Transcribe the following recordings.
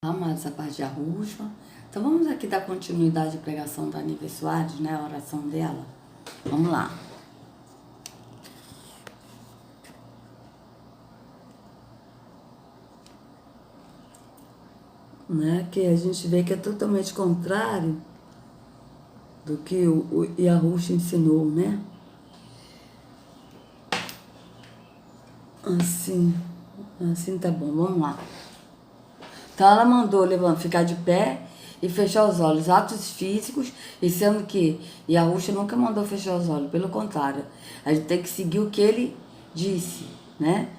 Amados, a paz de Yahushua. Então vamos aqui dar continuidade à pregação da Nívia Soares, né? A oração dela. Vamos lá. Né? Que a gente vê que é totalmente contrário do que o Yahushua ensinou, né? Assim tá bom, vamos lá. Então ela mandou ficar de pé e fechar os olhos, atos físicos, e sendo que Yahushua nunca mandou fechar os olhos, pelo contrário, a gente tem que seguir o que ele disse, né?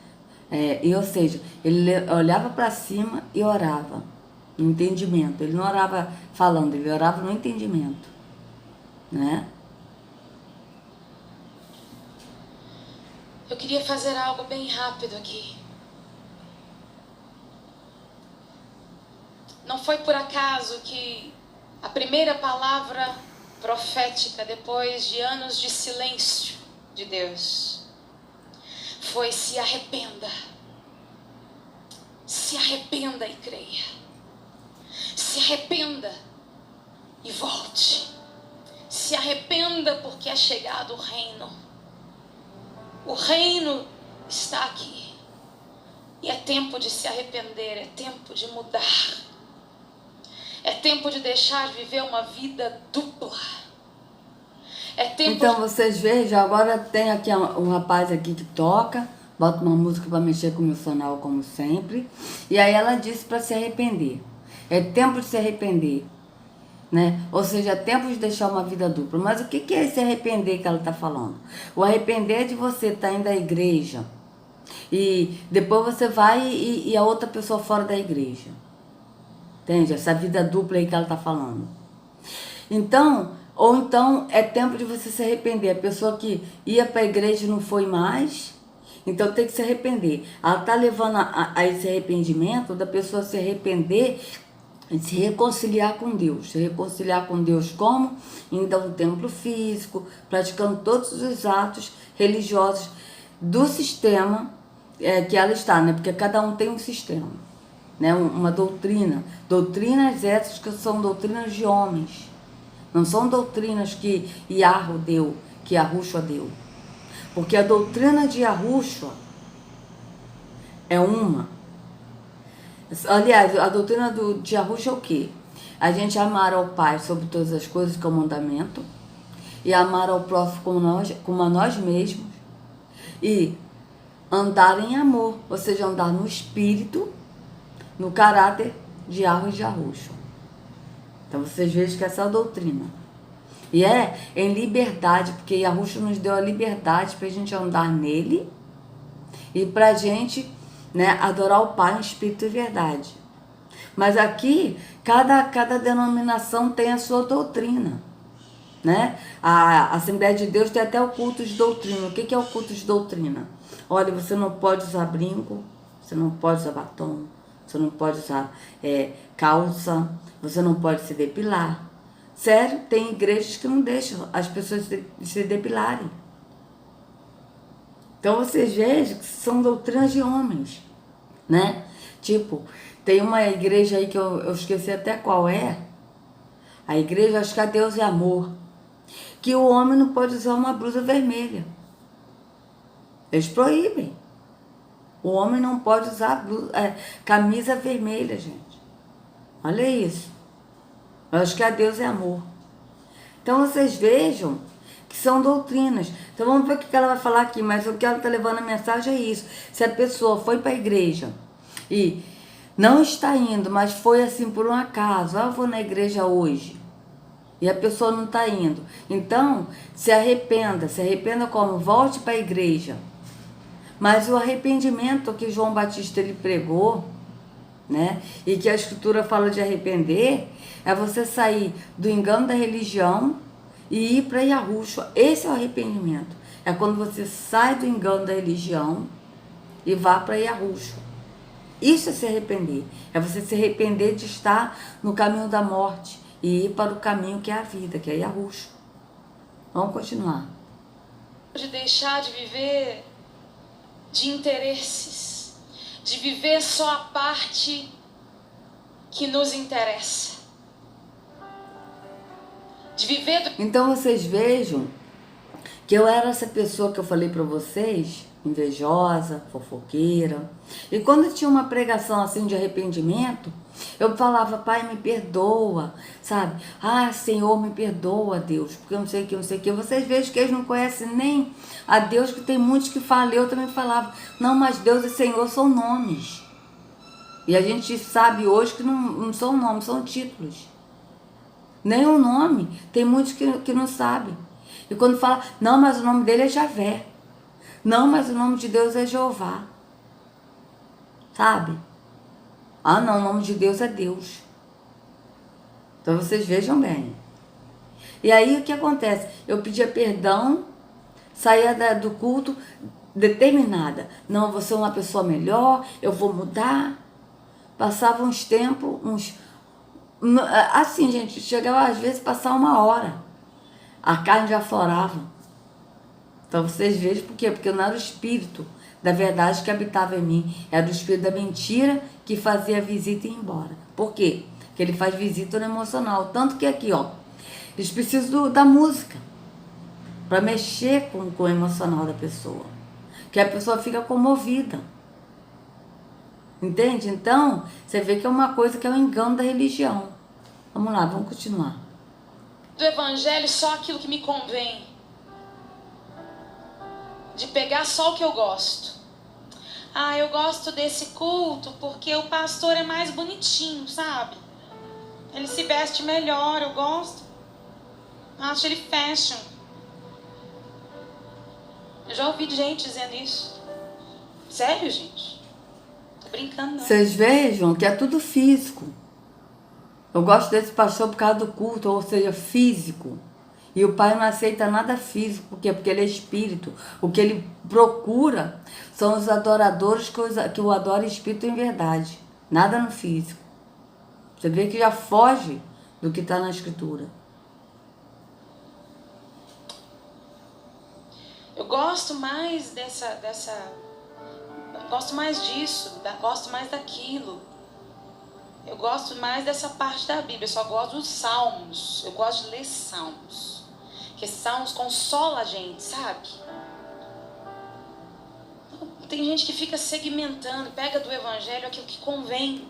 Ou seja, ele olhava para cima e orava no entendimento, ele não orava falando, ele orava no entendimento, né? Eu queria fazer algo bem rápido aqui. Não foi por acaso que a primeira palavra profética, depois de anos de silêncio de Deus, foi: se arrependa. Se arrependa e creia. Se arrependa e volte. Se arrependa porque é chegado o reino. O reino está aqui. E é tempo de se arrepender, é tempo de mudar. É tempo de deixar de viver uma vida dupla. É tempo então vocês vejam, agora tem aqui um rapaz aqui que toca, bota uma música para mexer com o meu sonal, como sempre. E aí ela disse para se arrepender. É tempo de se arrepender, né? Ou seja, é tempo de deixar uma vida dupla. Mas o que é esse arrepender que ela está falando? O arrepender é de você estar indo à igreja e depois você vai e a outra pessoa fora da igreja. Entende? Essa vida dupla aí que ela está falando. Então, ou então é tempo de você se arrepender. A pessoa que ia para a igreja e não foi mais, então tem que se arrepender. Ela está levando a esse arrependimento da pessoa se arrepender e se reconciliar com Deus. Se reconciliar com Deus como? Indo a um templo físico, praticando todos os atos religiosos do sistema que ela está, né? Porque cada um tem um sistema, né? Uma doutrina. Doutrinas essas que são doutrinas de homens. Não são doutrinas que Yahweh deu, que Yahushua deu. Porque a doutrina de Yahushua é uma. Aliás, a doutrina de Yahushua é o quê? A gente amar ao Pai sobre todas as coisas, que é o mandamento, e amar ao próximo como a nós mesmos, e andar em amor, ou seja, andar no espírito, no caráter de Yahweh e de Yahushua. Então vocês vejam que essa é a doutrina. E é em liberdade, porque Yahushua nos deu a liberdade para a gente andar nele e para a gente, né, adorar o Pai em espírito e verdade. Mas aqui, cada denominação tem a sua doutrina, né? A Assembleia de Deus tem até o culto de doutrina. O que é o culto de doutrina? Olha, você não pode usar brinco, você não pode usar batom, você não pode usar calça, você não pode se depilar. Sério, tem igrejas que não deixam as pessoas se depilarem. Então vocês vejam que são doutrinas de homens, né? Tipo, tem uma igreja aí que eu esqueci até qual é. A igreja, acho que é Deus é Amor. Que o homem não pode usar uma blusa vermelha. Eles proíbem. O homem não pode usar camisa vermelha, gente. Olha isso. Eu acho que a Deus é Amor. Então vocês vejam que são doutrinas. Então vamos ver o que ela vai falar aqui. Mas o que ela está levando a mensagem é isso. Se a pessoa foi para a igreja e não está indo, mas foi assim por um acaso. Eu vou na igreja hoje. E a pessoa não está indo. Então, se arrependa. Se arrependa como? Volte para a igreja. Mas o arrependimento que João Batista ele pregou, né? E que a escritura fala de arrepender, é você sair do engano da religião e ir para Yahushua. Esse é o arrependimento. É quando você sai do engano da religião e vá para Yahushua. Isso é se arrepender. É você se arrepender de estar no caminho da morte e ir para o caminho que é a vida, que é Yahushua. Vamos continuar. de deixar de viver de interesses, de viver só a parte que nos interessa. De viver do... Então vocês vejam que eu era essa pessoa que eu falei para vocês, invejosa, fofoqueira. E quando tinha uma pregação assim de arrependimento, eu falava, Pai, me perdoa, sabe? Ah, Senhor, me perdoa, Deus, porque eu não sei o que, não sei o que. Vocês vejam que eles não conhecem nem a Deus, que tem muitos que falam. Eu também falava, não, mas Deus e Senhor são nomes. E a gente sabe hoje que não são nomes, são títulos. Nem o nome, tem muitos que não sabem. E quando fala, não, mas o nome dele é Javé. Não, mas o nome de Deus é Jeová. Sabe? Ah, não, o nome de Deus é Deus. Então vocês vejam bem. E aí o que acontece? Eu pedia perdão, saía do culto determinada. Não, eu vou ser uma pessoa melhor, eu vou mudar. Passava uns tempos, assim, gente, chegava às vezes a passar 1 hora. A carne já aflorava. Então vocês vejam por quê? Porque não era o espírito da verdade que habitava em mim. Era o espírito da mentira que fazia a visita e ia embora. Por quê? Porque ele faz visita no emocional. Tanto que aqui, ó, eles precisam da música para mexer com o emocional da pessoa. Que a pessoa fica comovida. Entende? Então, você vê que é uma coisa que é um engano da religião. Vamos lá, vamos continuar. Do evangelho só aquilo que me convém. De pegar só o que eu gosto. Ah, eu gosto desse culto porque o pastor é mais bonitinho, sabe? Ele se veste melhor, eu gosto. Acho ele fashion. Eu já ouvi gente dizendo isso. Sério, gente? Tô brincando, não. Vocês vejam que é tudo físico. Eu gosto desse pastor por causa do culto, ou seja, físico. E o pai não aceita nada físico. Por quê? Porque ele é espírito. O que ele procura são os adoradores que o adoram espírito em verdade. Nada no físico. Você vê que já foge do que está na escritura. Eu gosto mais eu gosto mais disso, gosto mais daquilo. Eu gosto mais dessa parte da Bíblia. Eu só gosto dos salmos. Eu gosto de ler salmos. Porque salmos consola a gente, sabe? Tem gente que fica segmentando, pega do evangelho aquilo que convém,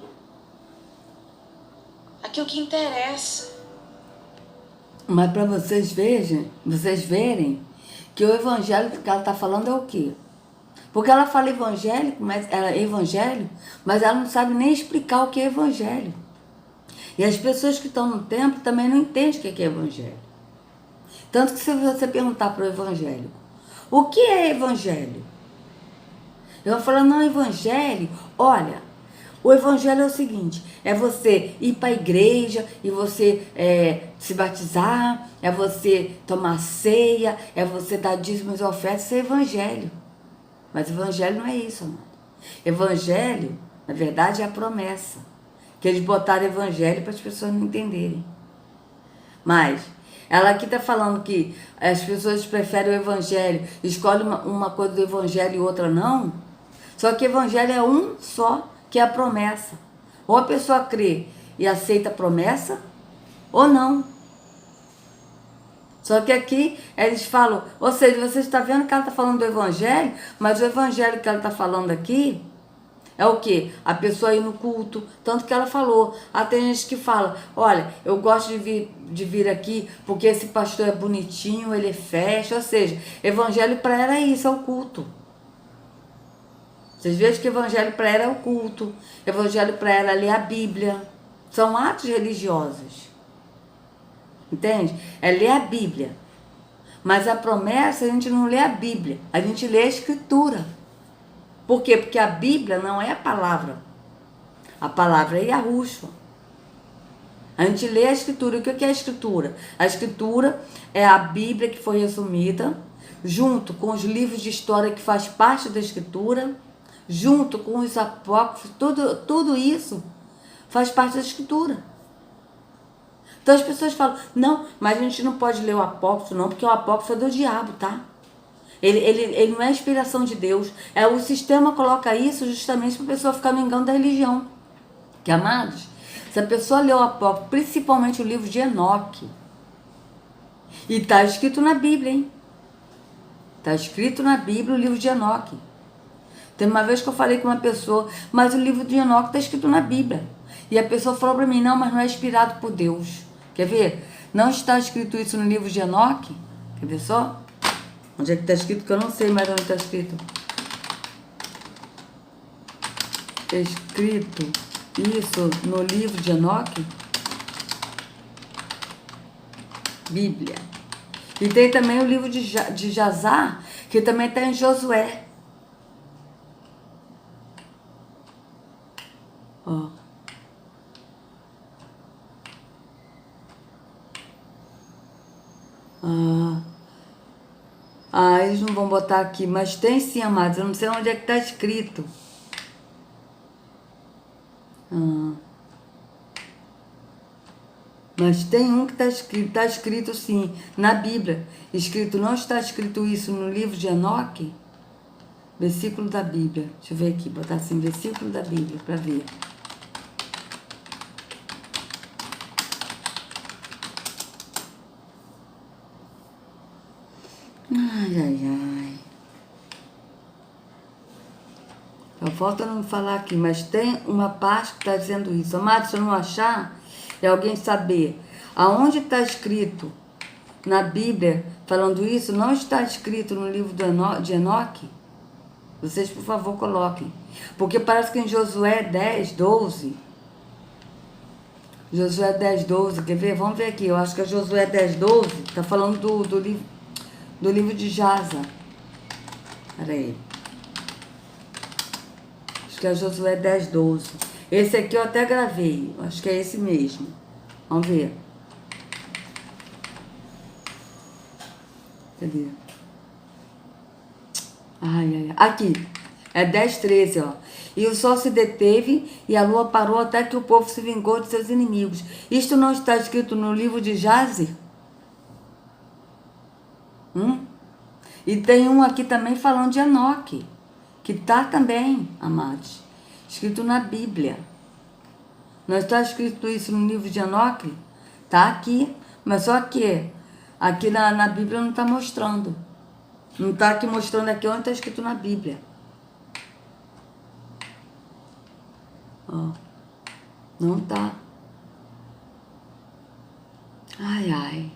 aquilo que interessa. Mas para vocês verem que o evangelho que ela está falando é o quê? Porque ela fala evangélico, mas ela é evangelho, mas ela não sabe nem explicar o que é evangelho. E as pessoas que estão no templo também não entendem o que é evangelho. Tanto que se você perguntar para o evangélico, o que é evangelho? Eu vou falar, não, evangelho, olha, o evangelho é o seguinte, é você ir para a igreja e você se batizar, é você tomar ceia, é você dar dízimos e ofertas, isso é evangelho. Mas evangelho não é isso, amado. Evangelho, na verdade, é a promessa. Que eles botaram evangelho para as pessoas não entenderem. Mas ela aqui está falando que as pessoas preferem o evangelho, escolhem uma coisa do evangelho e outra não. Só que o evangelho é um só, que é a promessa. Ou a pessoa crê e aceita a promessa, ou não. Só que aqui eles falam, ou seja, você está vendo que ela está falando do evangelho, mas o evangelho que ela está falando aqui é o quê? A pessoa ir no culto. Tanto que ela falou. Tem gente que fala, olha, eu gosto de vir aqui porque esse pastor é bonitinho, ele é festa. Ou seja, evangelho para ela é isso, é o culto. Vocês veem que evangelho para ela é o culto. Evangelho para ela é ler a Bíblia. São atos religiosos. Entende? É ler a Bíblia. Mas a promessa, a gente não lê a Bíblia. A gente lê a Escritura. Por quê? Porque a Bíblia não é a palavra. A palavra é Yahushua. A gente lê a Escritura. O que é a Escritura? A Escritura é a Bíblia que foi resumida, junto com os livros de história que faz parte da Escritura, junto com os apócrifos, tudo isso faz parte da Escritura. Então as pessoas falam, não, mas a gente não pode ler o apócrifo não, porque o apócrifo é do diabo, tá? Ele não é inspiração de Deus. O sistema coloca isso justamente para a pessoa ficar no engano da religião. Que, amados, Se a pessoa leu o Apócrifo, principalmente o livro de Enoque, e está escrito na Bíblia, hein? Está escrito na Bíblia o livro de Enoque. Tem uma vez que eu falei com uma pessoa, mas o livro de Enoque está escrito na Bíblia. E a pessoa falou para mim, não, mas não é inspirado por Deus. Quer ver? Não está escrito isso no livro de Enoque? Quer ver só? Onde é que está escrito? Que eu não sei mais onde está escrito. Está escrito isso no livro de Enoque? Bíblia. E tem também o livro de Jazar, que também está em Josué. Ó. Eles não vão botar aqui, mas tem sim, amados. Eu não sei onde é que está escrito. Mas tem um que está escrito sim, na Bíblia. Escrito, não está escrito isso no livro de Enoque? Versículo da Bíblia. Deixa eu ver aqui, botar assim, versículo da Bíblia, para ver. Ai, ai, ai. Só falta não falar aqui, mas tem uma parte que está dizendo isso. Amado, se eu não achar, é alguém saber aonde está escrito na Bíblia falando isso, não está escrito no livro de Enoque. Vocês, por favor, coloquem. Porque parece que em Josué 10, 12... Josué 10, 12, quer ver? Vamos ver aqui. Eu acho que é Josué 10, 12. Está falando do livro de Jazar. Peraí. Acho que é Josué 10, 12. Esse aqui eu até gravei. Acho que é esse mesmo. Vamos ver. Cadê? Ai, ai, ai. Aqui. É 10, 13, ó. E o sol se deteve e a lua parou até que o povo se vingou de seus inimigos. Isto não está escrito no livro de Jazer? E tem um aqui também falando de Enoque, que está também, amados, escrito na Bíblia. Não está escrito isso no livro de Enoque? Está aqui, mas só que aqui na Bíblia não está mostrando. Não está aqui mostrando aqui onde está escrito na Bíblia. Ó, não tá. Ai, ai.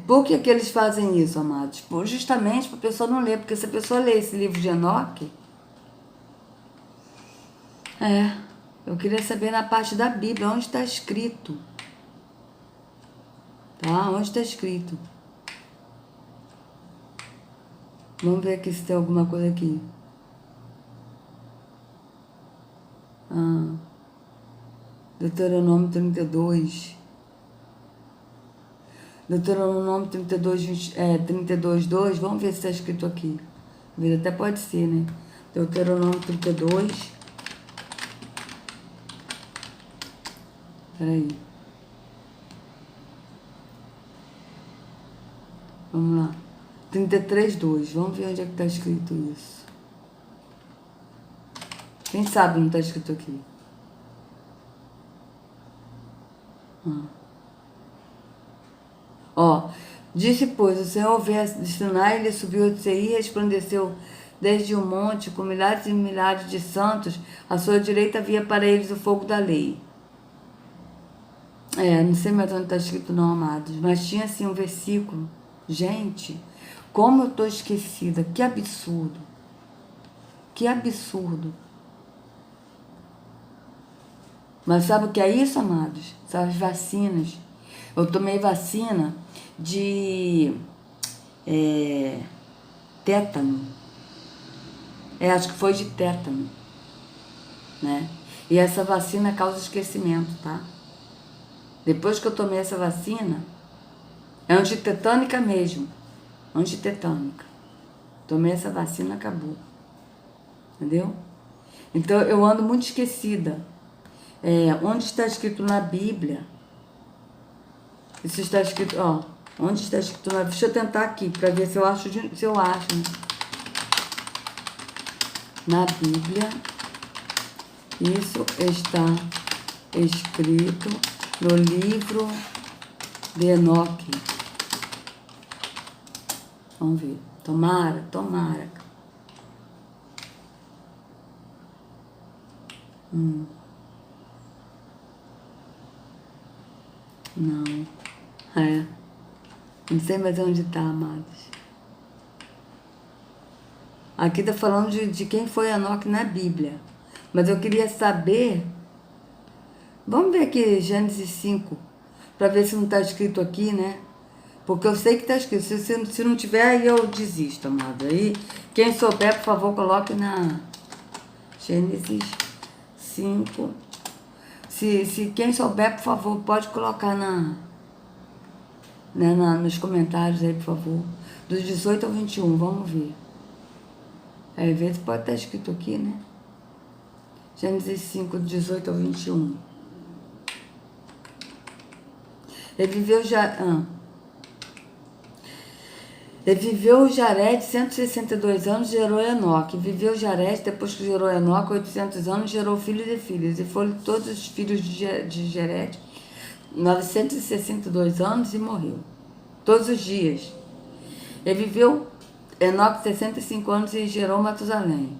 Por que que eles fazem isso, amados? Justamente para a pessoa não ler, porque se a pessoa ler esse livro de Enoque, eu queria saber na parte da Bíblia, onde está escrito. Tá? Onde está escrito? Vamos ver aqui se tem alguma coisa aqui. Deuteronômio 32. Deuteronômio 32, 32, 2. Vamos ver se está escrito aqui. Até pode ser, né? Deuteronômio 32. Peraí. Vamos lá. 33, 2. Vamos ver onde é que está escrito isso. Quem sabe não está escrito aqui. Ó, disse, pois, o Senhor veio de Sinai, ele subiu de Seir, resplandeceu desde o monte, com milhares e milhares de santos, à sua direita havia para eles o fogo da lei. Não sei mais onde está escrito não, amados, mas tinha assim um versículo. Gente, como eu estou esquecida, que absurdo. Que absurdo. Mas sabe o que é isso, amados? São as vacinas. Eu tomei vacina de tétano. Acho que foi de tétano, né? E essa vacina causa esquecimento, tá? Depois que eu tomei essa vacina, é antitetânica mesmo. Antitetânica. Tomei essa vacina, acabou. Entendeu? Então, eu ando muito esquecida. Onde está escrito na Bíblia? Isso está escrito, ó. Onde está escrito? Deixa eu tentar aqui, para ver se eu acho, se eu acho. Né? Na Bíblia, isso está escrito no livro de Enoque. Vamos ver. Tomara. Não. Não sei mais onde está, amados. Aqui está falando de quem foi Enoque na Bíblia. Mas eu queria saber... Vamos ver aqui Gênesis 5, para ver se não está escrito aqui, né? Porque eu sei que está escrito. Se não tiver, aí eu desisto, amado. Aí, quem souber, por favor, coloque na Gênesis 5. Se quem souber, por favor, pode colocar nos comentários aí, por favor. Dos 18 ao 21, vamos ver. Às vezes pode estar escrito aqui, né? Gênesis 5, 18 ao 21. Ele viveu Jared 162 anos e gerou Enoque. Viveu Jared, depois que gerou Enoque, 800 anos, gerou filhos e filhas. E foram todos os filhos de Jared 962 anos e morreu. Todos os dias. Ele viveu Enoque 65 anos e gerou Matusalém.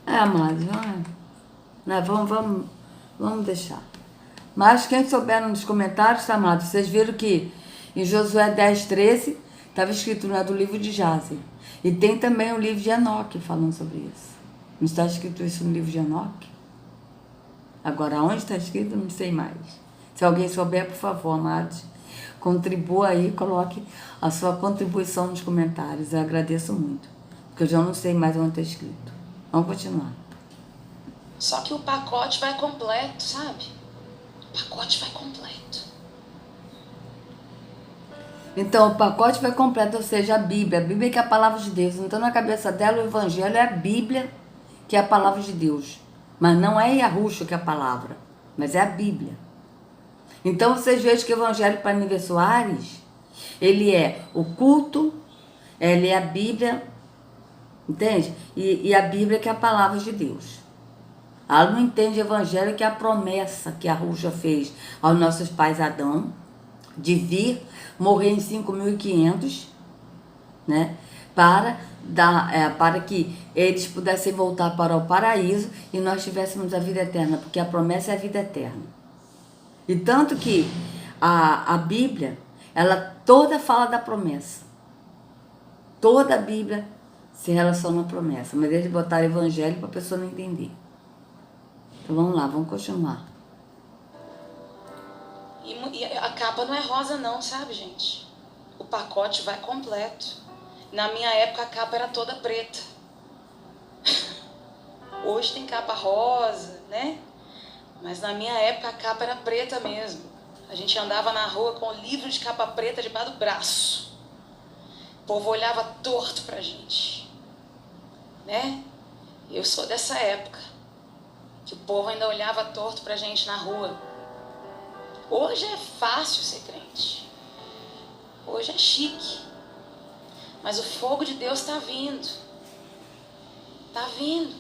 Amados, vamos deixar. Mas quem souber nos comentários, amados, vocês viram que em Josué 10, 13, estava escrito, né, do livro de Jazer. E tem também o livro de Enoque falando sobre isso. Não está escrito isso no livro de Enoque? Agora, onde está escrito, não sei mais. Se alguém souber, por favor, amados, contribua aí, coloque a sua contribuição nos comentários. Eu agradeço muito, porque eu já não sei mais onde está escrito. Vamos continuar. Só que o pacote vai completo, sabe? O pacote vai completo. Então, o pacote vai completo, ou seja, a Bíblia que é a palavra de Deus. Então, na cabeça dela, o Evangelho é a Bíblia, que é a palavra de Deus. Mas não é Yahushua que é a palavra, mas é a Bíblia. Então, vocês vejam que o Evangelho para Nive Soares, ele é o culto, ele é a Bíblia, entende? E a Bíblia que é a palavra de Deus. Ela não entende o Evangelho que é a promessa que a Yahushua fez aos nossos pais Adão, de vir morrer em 5.500, né? Para que eles pudessem voltar para o paraíso e nós tivéssemos a vida eterna, porque a promessa é a vida eterna. E tanto que a Bíblia, ela toda fala da promessa. Toda a Bíblia se relaciona à promessa, mas eles botaram evangelho para a pessoa não entender. Então vamos lá, vamos continuar. E a capa não é rosa não, sabe, gente? O pacote vai completo. Na minha época a capa era toda preta. Hoje tem capa rosa, né? Mas na minha época a capa era preta mesmo. A gente andava na rua com o livro de capa preta debaixo do braço. O povo olhava torto pra gente, né? Eu sou dessa época que o povo ainda olhava torto pra gente na rua. Hoje é fácil ser crente. Hoje é chique. Mas o fogo de Deus está vindo. Está vindo.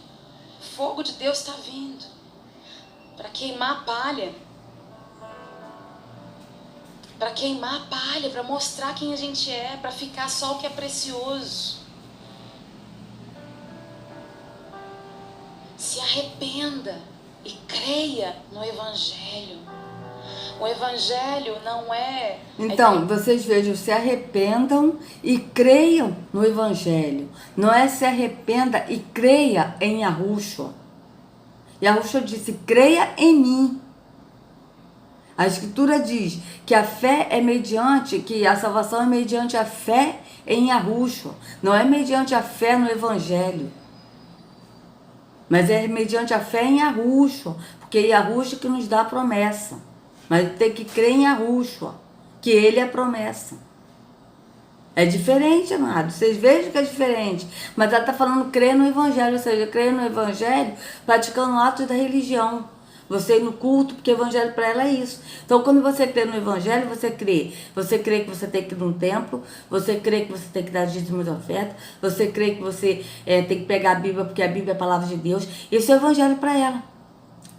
O fogo de Deus está vindo. Para queimar a palha. Para queimar a palha. Para mostrar quem a gente é. Para ficar só o que é precioso. Se arrependa e creia no Evangelho. O Evangelho não é... Então, vocês vejam, se arrependam e creiam no Evangelho. Não é se arrependa e creia em Yahushua. Yahushua disse, creia em mim. A Escritura diz que a fé é mediante, que a salvação é mediante a fé em Yahushua. Não é mediante a fé no Evangelho. Mas é mediante a fé em Yahushua. Porque é Yahushua que nos dá a promessa. Mas tem que crer em Yahushua, que ele é a promessa. É diferente, amado. Vocês vejam que é diferente. Mas ela está falando crer no evangelho, ou seja, crer no evangelho praticando atos da religião. Você ir no culto, porque o evangelho para ela é isso. Então, quando você crê no evangelho, você crê. Você crê que você tem que ir num templo, você crê que você tem que dar dízimo de oferta, você crê que você tem que pegar a Bíblia, porque a Bíblia é a palavra de Deus. Esse é o evangelho para ela.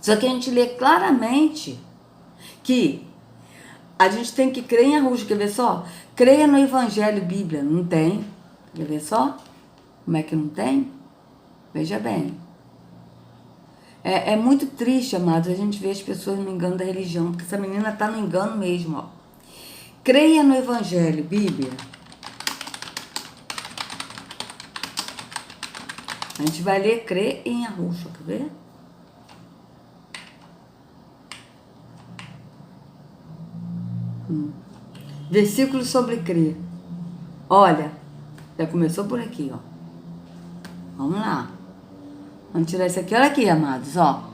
Só que a gente lê claramente que a gente tem que crer em Arusha. Quer ver só? Creia no evangelho, Bíblia. Não tem. Quer ver só? Como é que não tem? Veja bem. É muito triste, amados, a gente vê as pessoas no engano da religião, porque essa menina está no engano mesmo, ó. Creia no evangelho, Bíblia. A gente vai ler crer em Arusha, quer ver? Versículo sobre crer. Olha, já começou por aqui, ó. Vamos lá. Vamos tirar isso aqui. Olha aqui, amados, ó.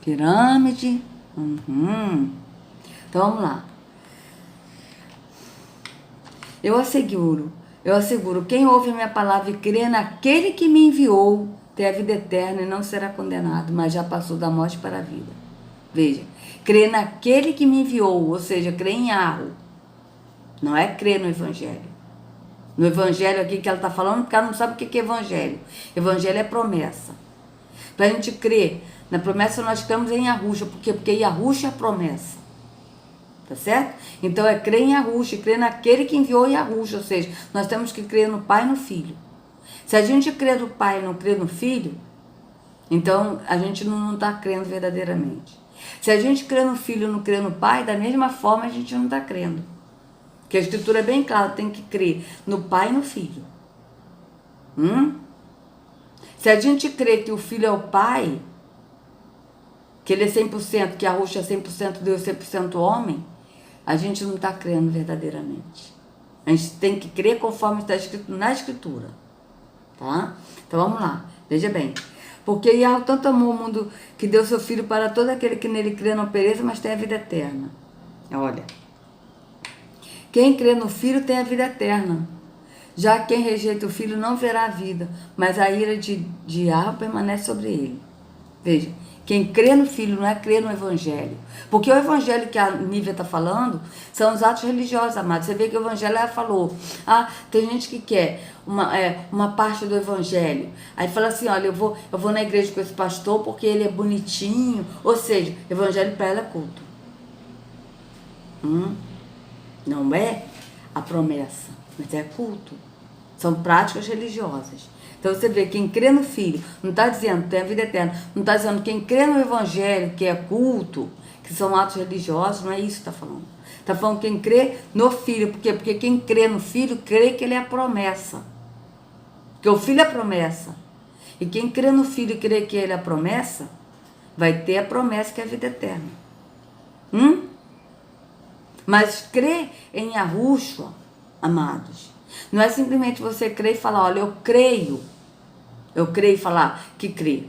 Pirâmide. Então, vamos lá. Eu asseguro, quem ouve a minha palavra e crê naquele que me enviou, tem a vida eterna e não será condenado, mas já passou da morte para a vida. Veja, crê naquele que me enviou, ou seja, crê em Arro. Não é crer no evangelho. No evangelho aqui que ela está falando, porque ela não sabe o que é evangelho. Evangelho é promessa. Para a gente crer na promessa, nós cremos em Arusha. Por quê? Porque Arusha é a promessa. Tá certo? Então é crer em Arusha, crer naquele que enviou Arusha. Ou seja, nós temos que crer no Pai e no Filho. Se a gente crê no Pai e não crê no Filho, então a gente não está crendo verdadeiramente. Se a gente crê no Filho e não crê no Pai, da mesma forma a gente não está crendo. Porque a Escritura é bem clara, tem que crer no Pai e no Filho. Se a gente crê que o Filho é o Pai, que ele é 100%, que Arusha é 100% Deus, 100% homem, a gente não está crendo verdadeiramente. A gente tem que crer conforme está escrito na Escritura. Tá? Então vamos lá, veja bem. Porque Yahweh tanto amou o mundo que deu seu Filho para todo aquele que nele crê não pereça, mas tem a vida eterna. Olha. Quem crê no Filho tem a vida eterna. Já quem rejeita o Filho não verá a vida, mas a ira de Yahweh permanece sobre ele. Veja, quem crê no Filho não é crer no Evangelho. Porque o Evangelho que a Nívia está falando são os atos religiosos, amados. Você vê que o Evangelho, ela falou, tem gente que quer uma parte do Evangelho. Aí fala assim, olha, eu vou na igreja com esse pastor porque ele é bonitinho. Ou seja, Evangelho para ela é culto. Não é a promessa, mas é culto. São práticas religiosas. Então você vê, quem crê no Filho, não está dizendo tem a vida eterna, não está dizendo quem crê no Evangelho, que é culto, que são atos religiosos, não é isso que está falando. Está falando quem crê no Filho. Por quê? Porque quem crê no Filho, crê que ele é a promessa. Porque o Filho é a promessa. E quem crê no Filho e crê que ele é a promessa, vai ter a promessa que é a vida eterna. Mas crer em Arusha, amados, não é simplesmente você crer e falar, olha, eu creio e falar que crê.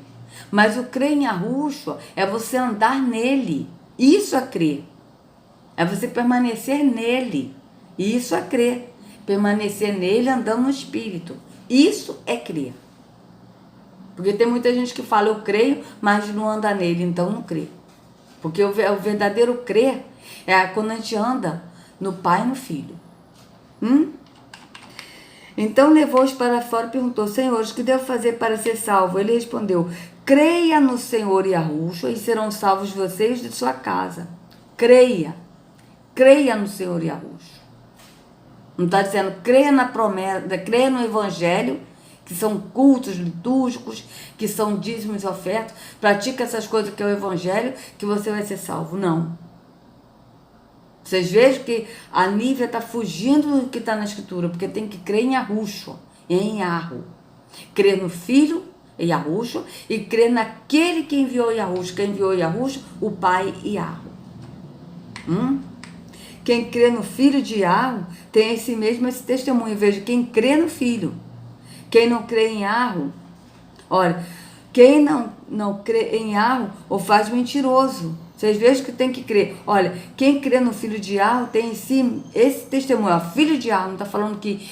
Mas o crer em Arusha é você andar nele. Isso é crer. É você permanecer nele. Isso é crer. Permanecer nele andando no Espírito. Isso é crer. Porque tem muita gente que fala, eu creio, mas não anda nele, então não crê. Porque o verdadeiro crer é quando a gente anda no Pai e no Filho. Então levou-os para fora e perguntou, senhores, o que devo fazer para ser salvo? Ele respondeu, creia no Senhor Yahushua e serão salvos vocês de sua casa. Creia no Senhor Yahushua. Não está dizendo, creia na promessa, creia no Evangelho, que são cultos litúrgicos, que são dízimos e ofertas, pratica essas coisas que é o Evangelho, que você vai ser salvo. Não. Vocês vejam que a Nívia está fugindo do que está na Escritura, porque tem que crer em Arusha, em Arro. Crer no Filho, em Arusha, e crer naquele que enviou Arusha. Quem enviou Arusha? O Pai e Arro. Quem crê no Filho de Arro tem esse testemunho. Veja, quem crê no Filho. Quem não crê em Arro, olha, quem não crê em Arro o faz mentiroso. Vocês vejam que tem que crer. Olha, quem crê no filho de Yahweh tem em si esse testemunho. Ó, filho de Yahweh, não está falando que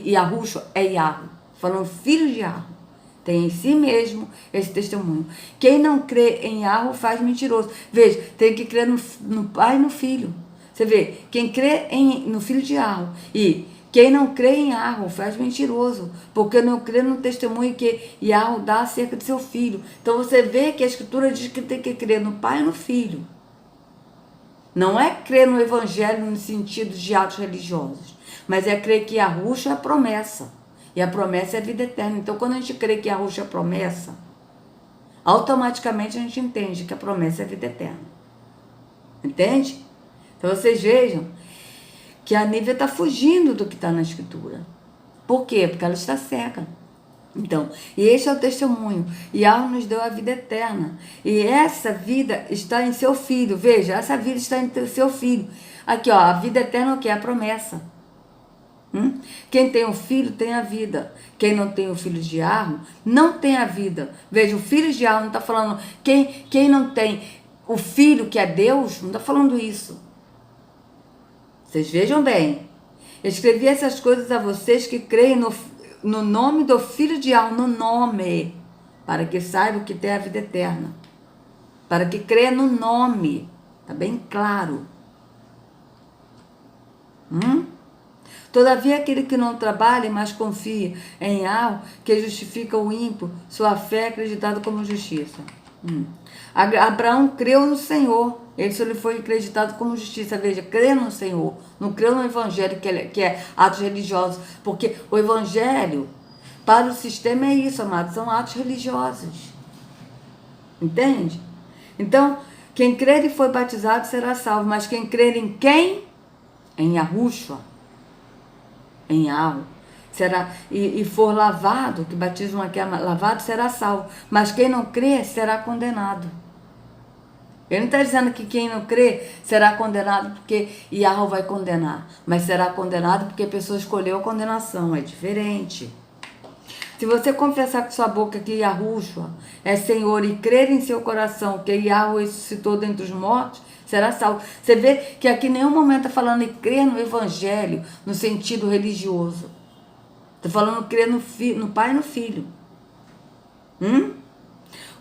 Yahushua é Yahweh. Falando filho de Yahweh. Tem em si mesmo esse testemunho. Quem não crê em Yahweh faz mentiroso. Veja, tem que crer no Pai e no Filho. Você vê, quem crê no Filho de Yahweh e quem não crê em Yahweh faz mentiroso, porque não crê no testemunho que Yahweh dá acerca de seu Filho. Então você vê que a Escritura diz que tem que crer no Pai e no Filho. Não é crer no Evangelho no sentido de atos religiosos, mas é crer que Yahushua é a promessa. E a promessa é a vida eterna. Então, quando a gente crê que Yahushua é a promessa, automaticamente a gente entende que a promessa é a vida eterna. Entende? Então, vocês vejam que a Nívia está fugindo do que está na Escritura. Por quê? Porque ela está cega. Então, e este é o testemunho. Yahweh nos deu a vida eterna. E essa vida está em seu Filho. Veja, essa vida está em seu Filho. Aqui, ó, a vida eterna é o que? É a promessa. Quem tem um filho tem a vida. Quem não tem o filho de Yahweh não tem a vida. Veja, o filho de Yahweh não está falando. Quem não tem o filho que é Deus, não está falando isso. Vocês vejam bem. Eu escrevi essas coisas a vocês que creem no nome do filho de Yahweh, no nome, para que saibam que tem a vida eterna. Para que creia no nome. Está bem claro. Todavia, aquele que não trabalha, mas confia em algo que justifica o ímpio, sua fé é acreditada como justiça. Abraão creu no Senhor, ele só lhe foi acreditado como justiça. Veja, crê no Senhor, não creu no Evangelho, que é atos religiosos, porque o Evangelho, para o sistema é isso, amados, são atos religiosos. Entende? Então, quem crer e foi batizado será salvo, mas quem crer em quem? Em Yahushua. Em Yahweh, será, e for lavado, que batismo aqui é lavado, será salvo. Mas quem não crê será condenado. Ele não está dizendo que quem não crê será condenado porque Yahweh vai condenar, mas será condenado porque a pessoa escolheu a condenação, é diferente. Se você confessar com sua boca que Yahushua é Senhor e crer em seu coração que Yahweh ressuscitou dentre os mortos, será salvo. Você vê que aqui em nenhum momento está falando em crer no Evangelho no sentido religioso. Está falando crer no Pai e no Filho.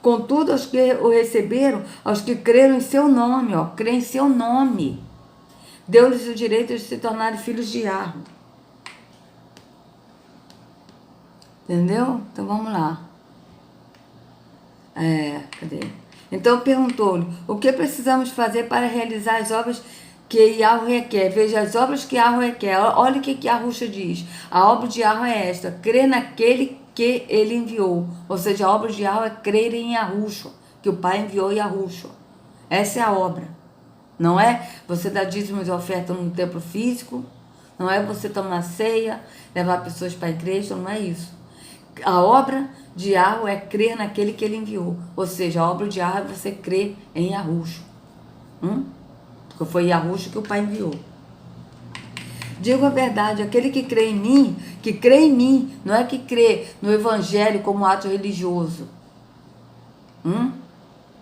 Contudo, aos que o receberam, aos que creram em seu nome, creem em seu nome, deu-lhes o direito de se tornarem filhos de Yahweh. Entendeu? Então vamos lá. Cadê? Então perguntou-lhe, o que precisamos fazer para realizar as obras que Yahweh requer? Veja, as obras que Yahweh requer. Olha o que Yahushua diz. A obra de Yahweh é esta, crer naquele que ele enviou. Ou seja, a obra de Yahweh é crer em Yahushua, que o Pai enviou Yahushua. Essa é a obra. Não é você dar dízimos e oferta no templo físico, não é você tomar ceia, levar pessoas para a igreja, não é isso. A obra de Yahweh é crer naquele que ele enviou. Ou seja, a obra de Yahweh é você crer em Yahushua. Porque foi Yahushua que o Pai enviou. Digo a verdade, aquele que crê em mim, não é que crê no Evangelho como ato religioso.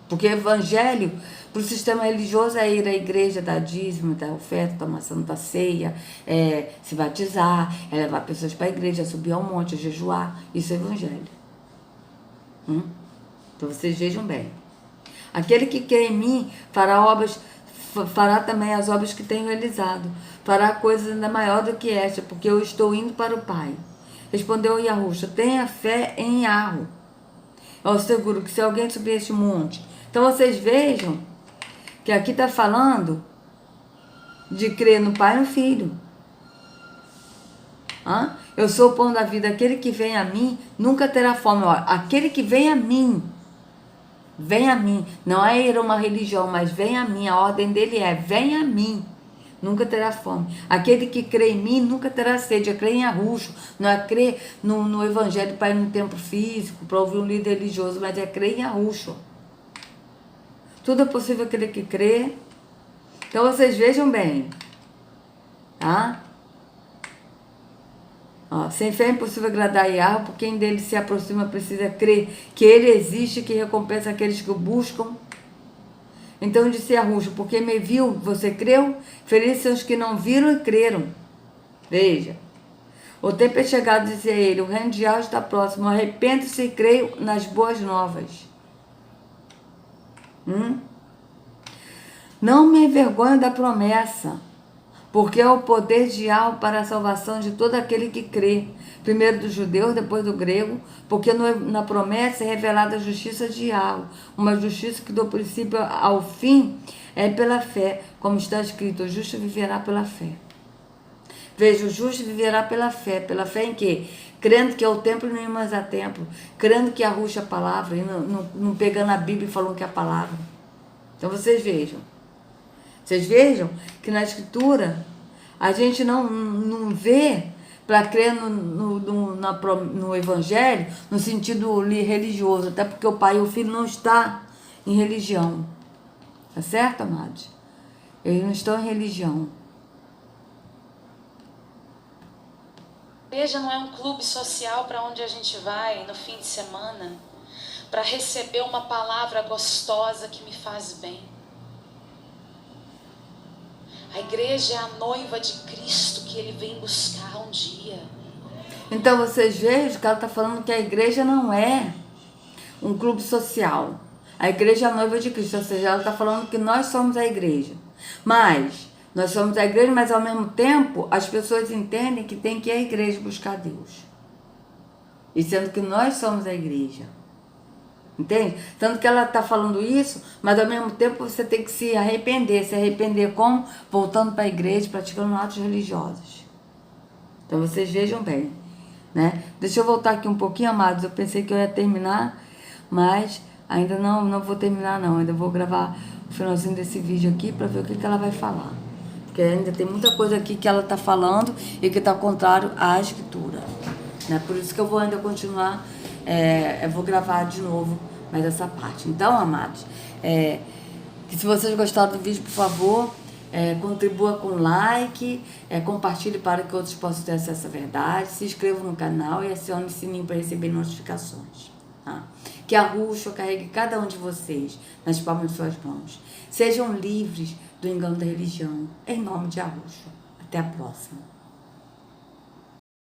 Porque o Evangelho, para o sistema religioso, é ir à igreja, dar dízimo, dar oferta, tomar santa ceia, se batizar, é levar pessoas para a igreja, subir ao monte, jejuar. Isso é Evangelho. Então vocês vejam bem. Aquele que crê em mim fará também as obras que tenho realizado. Fará coisas ainda maior do que esta, porque eu estou indo para o Pai. Respondeu Yahushua, tenha fé em Yahweh. Eu asseguro que se alguém subir este monte... Então vocês vejam que aqui está falando de crer no Pai e no Filho. Eu sou o pão da vida, aquele que vem a mim nunca terá fome. Aquele que vem a mim, não é ir a uma religião, mas vem a mim, a ordem dele é, vem a mim, nunca terá fome. Aquele que crê em mim nunca terá sede, é crer em Yahushua, não é crer no Evangelho para ir no templo físico, para ouvir um líder religioso, mas é crer em Yahushua. Tudo é possível aquele que crê. Então vocês vejam bem, tá? Sem fé é impossível agradar a Yahweh, porque quem dele se aproxima precisa crer que ele existe, que recompensa aqueles que o buscam. Então disse Arrucho, porque me viu, você creu? Felizes são os que não viram e creram. Veja. O tempo é chegado, dizia ele, o reino de Deus está próximo. Arrependo-se e creio nas boas novas. Não me envergonho da promessa, porque é o poder de Yahweh para a salvação de todo aquele que crê. Primeiro do judeu, depois do grego, porque na promessa é revelada a justiça de Yahweh, uma justiça que do princípio ao fim é pela fé, como está escrito, o justo viverá pela fé. Veja, o justo viverá pela fé em quê? Crendo que é o templo e não mais há templo, crendo que Arrucho é a palavra, e não pegando a Bíblia e falando que é a palavra. Então vocês vejam que na Escritura a gente não vê para crer no Evangelho no sentido religioso, até porque o pai e o filho não estão em religião. Tá certo, amados? Eles não estão em religião. A igreja não é um clube social para onde a gente vai no fim de semana para receber uma palavra gostosa que me faz bem. A igreja é a noiva de Cristo que ele vem buscar um dia. Então vocês vejam que ela está falando que a igreja não é um clube social. A igreja é a noiva de Cristo, ou seja, ela está falando que nós somos a igreja. Mas nós somos a igreja, mas ao mesmo tempo as pessoas entendem que tem que ir à igreja buscar Deus. E sendo que nós somos a igreja. Entende? Tanto que ela está falando isso, mas ao mesmo tempo você tem que se arrepender. Se arrepender como? Voltando para a igreja, praticando atos religiosos. Então vocês vejam bem, né? Deixa eu voltar aqui um pouquinho, amados. Eu pensei que eu ia terminar, mas ainda não vou terminar não. Ainda vou gravar o finalzinho desse vídeo aqui para ver o que ela vai falar. Porque ainda tem muita coisa aqui que ela está falando e que está contrário à Escritura, né? Por isso que eu vou ainda continuar, eu vou gravar de novo mais essa parte. Então, amados, que se vocês gostaram do vídeo, por favor, contribua com like, compartilhe para que outros possam ter acesso à verdade, se inscreva no canal e acione o sininho para receber notificações. Tá? Que Arrucho carregue cada um de vocês nas palmas de suas mãos. Sejam livres do engano da religião, em nome de Arrucho. Até a próxima.